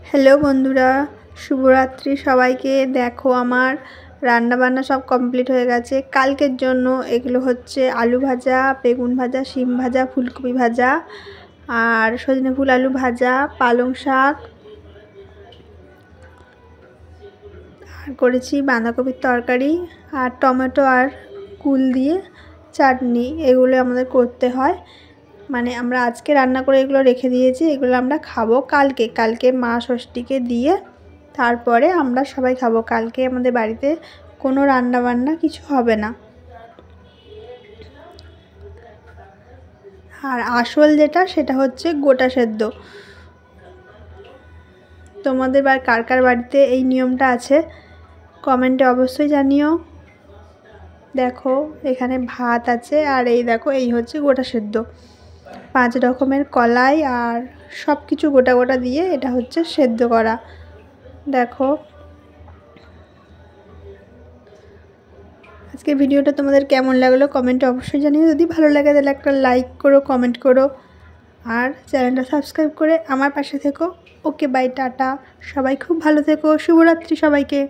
Hello বন্ধুরা, শুভরাত্রি সবাইকে। দেখো আমার রান্নাবান্না সব কমপ্লিট হয়ে গেছে কালকের জন্য। এগুলো হচ্ছে আলু ভাজা, বেগুন ভাজা, শিম ভাজা, ফুলকপি ভাজা আর সজনে ফুল আলু ভাজা, পালং শাক আর করেছি বাঁধাকপির তরকারি আর টমেটো আর কুল দিয়ে চাটনি। এগুলো আমাদের করতে হয়, মানে আমরা আজকে রান্না করে এগুলো রেখে দিয়েছি। এগুলো আমরা খাবো কালকে মা ষষ্ঠীকে দিয়ে তারপরে আমরা সবাই খাবো। কালকে আমাদের বাড়িতে কোনো রান্না বান্না কিছু হবে না। আর আসল যেটা সেটা হচ্ছে গোটা সেদ্ধ। তোমাদের কার কার বাড়িতে এই নিয়মটা আছে কমেন্টে অবশ্যই জানিও। দেখো এখানে ভাত আছে আর এই দেখো এই হচ্ছে গোটা সেদ্ধ। 5 রকমের কলাই আর সব কিছু গোটা গোটা দিয়ে এটা হচ্ছে সেদ্ধ করা। দেখো আজকের ভিডিওটা তোমাদের কেমন লাগলো কমেন্টে অবশ্যই জানিও। যদি ভালো লাগে তাহলে একটা লাইক করো, কমেন্ট করো আর চ্যানেলটা সাবস্ক্রাইব করে আমার পাশে থেকো। Okay bye, tata. সবাই খুব ভালো থেকো। শুভরাত্রি সবাইকে।